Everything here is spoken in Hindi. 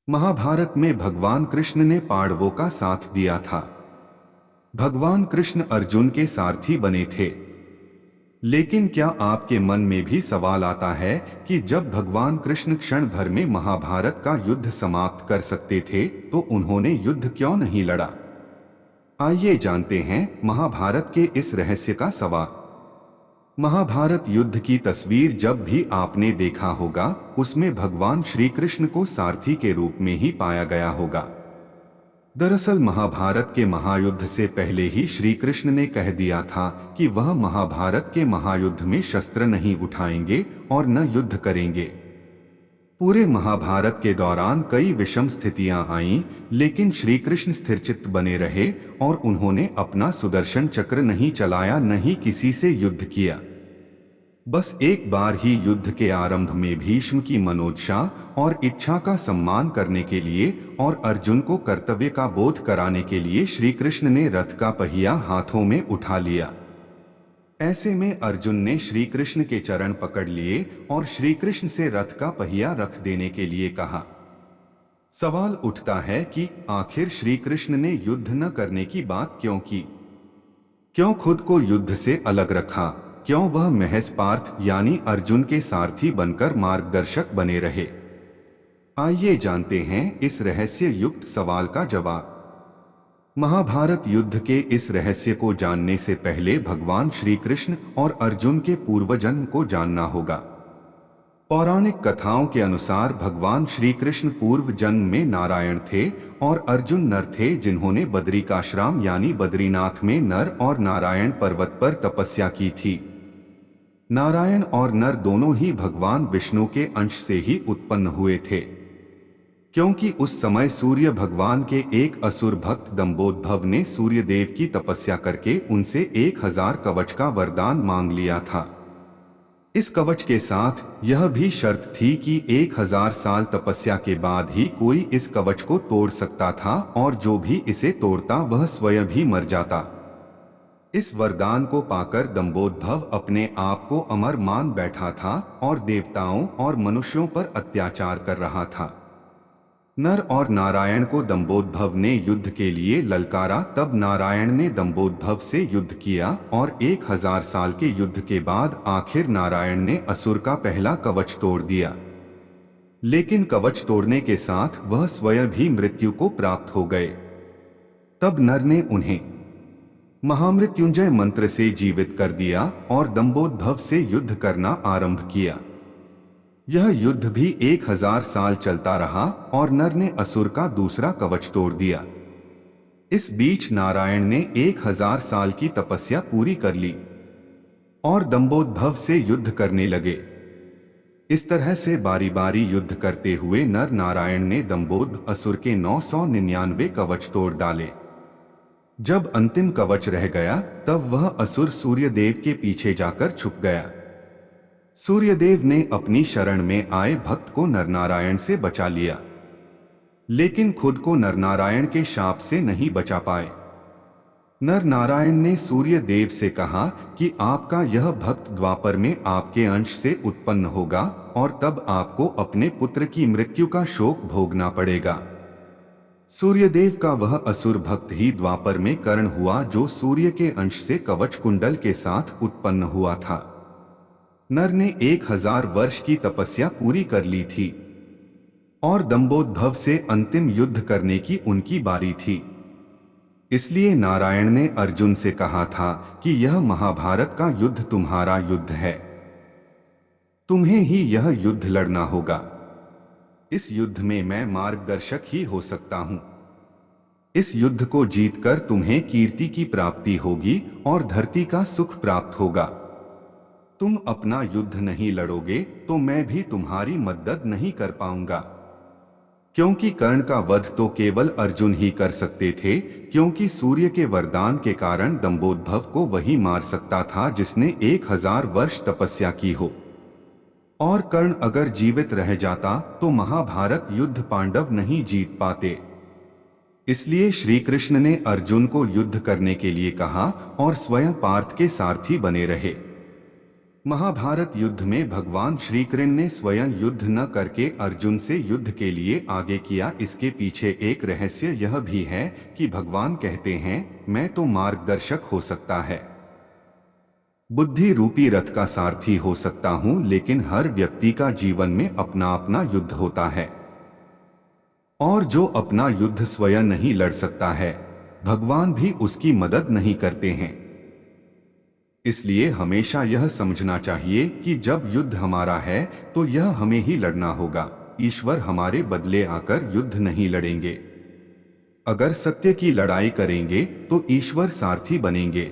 महाभारत में भगवान कृष्ण ने पांडवों का साथ दिया था। भगवान कृष्ण अर्जुन के सारथी बने थे। लेकिन क्या आपके मन में भी सवाल आता है कि जब भगवान कृष्ण क्षण भर में महाभारत का युद्ध समाप्त कर सकते थे तो उन्होंने युद्ध क्यों नहीं लड़ा? आइए जानते हैं महाभारत के इस रहस्य का सवाल। महाभारत युद्ध की तस्वीर जब भी आपने देखा होगा, उसमें भगवान श्री कृष्ण को सारथी के रूप में ही पाया गया होगा। दरअसल महाभारत के महायुद्ध से पहले ही श्री कृष्ण ने कह दिया था कि वह महाभारत के महायुद्ध में शस्त्र नहीं उठाएंगे और न युद्ध करेंगे। पूरे महाभारत के दौरान कई विषम स्थितियां आईं, लेकिन श्री कृष्ण स्थिरचित्त बने रहे और उन्होंने अपना सुदर्शन चक्र नहीं चलाया, न ही किसी से युद्ध किया। बस एक बार ही युद्ध के आरंभ में भीष्म की मनोदशा और इच्छा का सम्मान करने के लिए और अर्जुन को कर्तव्य का बोध कराने के लिए श्री कृष्ण ने रथ का पहिया हाथों में उठा लिया। ऐसे में अर्जुन ने श्री कृष्ण के चरण पकड़ लिए और श्री कृष्ण से रथ का पहिया रख देने के लिए कहा। सवाल उठता है कि आखिर श्री कृष्ण ने युद्ध न करने की बात क्यों की? क्यों खुद को युद्ध से अलग रखा? क्यों वह महज पार्थ यानी अर्जुन के सारथी बनकर मार्गदर्शक बने रहे? आइए जानते हैं इस रहस्य युक्त सवाल का जवाब। महाभारत युद्ध के इस रहस्य को जानने से पहले भगवान श्री कृष्ण और अर्जुन के पूर्वजन्म को जानना होगा। पौराणिक कथाओं के अनुसार भगवान श्री कृष्ण पूर्व जन्म में नारायण थे और अर्जुन नर थे, जिन्होंने बद्रिकाश्रम यानी बद्रीनाथ में नर और नारायण पर्वत पर तपस्या की थी। नारायण और नर दोनों ही भगवान विष्णु के अंश से ही उत्पन्न हुए थे, क्योंकि उस समय सूर्य भगवान के एक असुर भक्त दंभोदभ ने सूर्य देव की तपस्या करके उनसे 1000 कवच का वरदान मांग लिया था। इस कवच के साथ यह भी शर्त थी कि 1000 साल तपस्या के बाद ही कोई इस कवच को तोड़ सकता था और जो भी इसे तोड़ता वह स्वयं भी मर जाता। इस वरदान को पाकर दंभोदभ अपने आप को अमर मान बैठा था और देवताओं और मनुष्यों पर अत्याचार कर रहा था। नर और नारायण को दंभोदभ ने युद्ध के लिए ललकारा, तब नारायण ने दंभोदभ से युद्ध किया और 1000 साल के युद्ध के बाद आखिर नारायण ने असुर का पहला कवच तोड़ दिया। लेकिन कवच तोड़ने के साथ वह स्वयं भी मृत्यु को प्राप्त हो गए। तब नर ने उन्हें महामृत्युंजय मंत्र से जीवित कर दिया और दंभोदभ से युद्ध करना आरंभ किया। यह युद्ध भी 1000 साल चलता रहा और नर ने असुर का दूसरा कवच तोड़ दिया। इस बीच नारायण ने 1000 साल की तपस्या पूरी कर ली और दंभोदभ से युद्ध करने लगे। इस तरह से बारी बारी युद्ध करते हुए नर नारायण ने दंभोदभ असुर के 999 कवच तोड़ डाले। जब अंतिम कवच रह गया तब वह असुर सूर्यदेव के पीछे जाकर छुप गया। सूर्यदेव ने अपनी शरण में आए भक्त को नरनारायण से बचा लिया, लेकिन खुद को नरनारायण के शाप से नहीं बचा पाए। नरनारायण ने सूर्यदेव से कहा कि आपका यह भक्त द्वापर में आपके अंश से उत्पन्न होगा और तब आपको अपने पुत्र की मृत्यु का शोक भोगना पड़ेगा। सूर्यदेव का वह असुर भक्त ही द्वापर में कर्ण हुआ, जो सूर्य के अंश से कवच कुंडल के साथ उत्पन्न हुआ था। नर ने 1000 वर्ष की तपस्या पूरी कर ली थी और दंभोदभ से अंतिम युद्ध करने की उनकी बारी थी। इसलिए नारायण ने अर्जुन से कहा था कि यह महाभारत का युद्ध तुम्हारा युद्ध है, तुम्हें ही यह युद्ध लड़ना होगा। इस युद्ध में मैं मार्गदर्शक ही हो सकता हूं। इस युद्ध को जीतकर तुम्हें कीर्ति की प्राप्ति होगी और धरती का सुख प्राप्त होगा। तुम अपना युद्ध नहीं लड़ोगे तो मैं भी तुम्हारी मदद नहीं कर पाऊंगा, क्योंकि कर्ण का वध तो केवल अर्जुन ही कर सकते थे, क्योंकि सूर्य के वरदान के कारण दंभोदभ को वही मार सकता था जिसने 1000 वर्ष तपस्या की हो। और कर्ण अगर जीवित रह जाता तो महाभारत युद्ध पांडव नहीं जीत पाते। इसलिए श्री कृष्ण ने अर्जुन को युद्ध करने के लिए कहा और स्वयं पार्थ के सारथी बने रहे। महाभारत युद्ध में भगवान श्री कृष्ण ने स्वयं युद्ध न करके अर्जुन से युद्ध के लिए आगे किया। इसके पीछे एक रहस्य यह भी है कि भगवान कहते हैं, मैं तो मार्गदर्शक हो सकता है, बुद्धि रूपी रथ का सारथी हो सकता हूं, लेकिन हर व्यक्ति का जीवन में अपना अपना युद्ध होता है और जो अपना युद्ध स्वयं नहीं लड़ सकता है, भगवान भी उसकी मदद नहीं करते हैं। इसलिए हमेशा यह समझना चाहिए कि जब युद्ध हमारा है तो यह हमें ही लड़ना होगा। ईश्वर हमारे बदले आकर युद्ध नहीं लड़ेंगे। अगर सत्य की लड़ाई करेंगे तो ईश्वर सारथी बनेंगे।